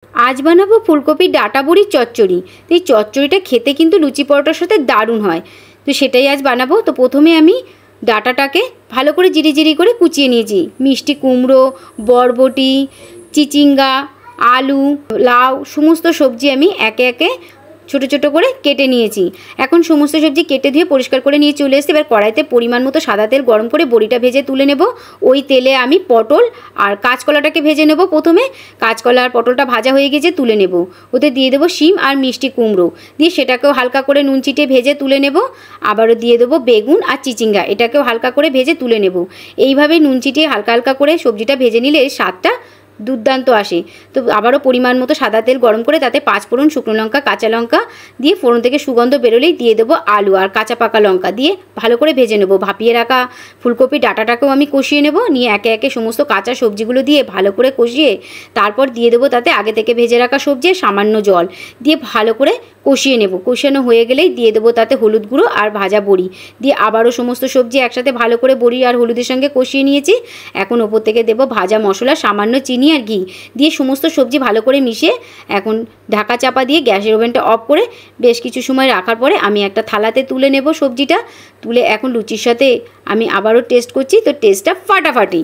আজ বানাবো ফুলকপির ডাঁটা বড়ির চচ্চড়ি। তো এই চচ্চড়িটা খেতে কিন্তু লুচি পরোটার সাথে দারুণ হয়। তো সেটাই আজ বানাবো। তো প্রথমে আমি ডাঁটাটাকে ভালো করে জিরি জিরি করে কুচিয়ে নিয়েছি। মিষ্টি কুমড়ো, বরবটি, চিচিঙ্গা, আলু, লাউ সমস্ত সবজি আমি একে একে ছোটো ছোটো করে কেটে নিয়েছি। এখন সমস্ত সবজি কেটে ধুয়ে পরিষ্কার করে নিয়ে চলে এসেছি। এবার কড়াইতে পরিমাণ মতো সাদা তেল গরম করে বড়িটা ভেজে তুলে নেব। ওই তেলে আমি পটল আর কাঁচকলাটাকে ভেজে নেব। প্রথমে কাঁচকলা আর পটলটা ভাজা হয়ে গেছে, তুলে নেব। ওতে দিয়ে দেবো শিম আর মিষ্টি কুমড়ো, দিয়ে সেটাকেও হালকা করে নুন চিটে ভেজে তুলে নেব। আবারও দিয়ে দেবো বেগুন আর চিচিঙ্গা, এটাকেও হালকা করে ভেজে তুলে নেব। এইভাবে নুন চিটিয়ে হালকা হালকা করে সবজিটা ভেজে নিলে স্বাদটা দুর্দান্ত আসে। তো আবারও পরিমাণ মতো সাদা তেল গরম করে তাতে 5 ফোড়ন, শুকনো লঙ্কা, কাঁচা লঙ্কা দিয়ে ফোড়ন থেকে সুগন্ধ বেরোলেই দিয়ে দেবো আলু আর কাঁচা পাকা লঙ্কা দিয়ে ভালো করে ভেজে নেব। ভাপিয়ে রাখা ফুলকপি ডাঁটাটাকেও আমি কষিয়ে নেব। নিয়ে একে একে সমস্ত কাঁচা সবজিগুলো দিয়ে ভালো করে কষিয়ে তারপর দিয়ে দেবো তাতে আগে থেকে ভেজে রাখা সবজি, সামান্য জল দিয়ে ভালো করে কষিয়ে নেব। কষানো হয়ে গেলেই দিয়ে দেবো তাতে হলুদ গুঁড়ো আর ভাজা বড়ি দিয়ে আবারও সমস্ত সবজি একসাথে ভালো করে বড়ি আর হলুদের সঙ্গে কষিয়ে নিয়েছি। এখন ওপর থেকে দেবো ভাজা মশলা, সামান্য চিনি আর ঘি দিয়ে সমস্ত সবজি ভালো করে মিশিয়ে এখন ঢাকা চাপা দিয়ে গ্যাসের ওভেনটা অফ করে বেশ কিছু সময় রাখার পরে আমি একটা থালাতে তুলে নেব। সবজিটা তুলে এখন লুচির সাথে আমি আবারও টেস্ট করছি। তো টেস্টটা ফাটাফাটি।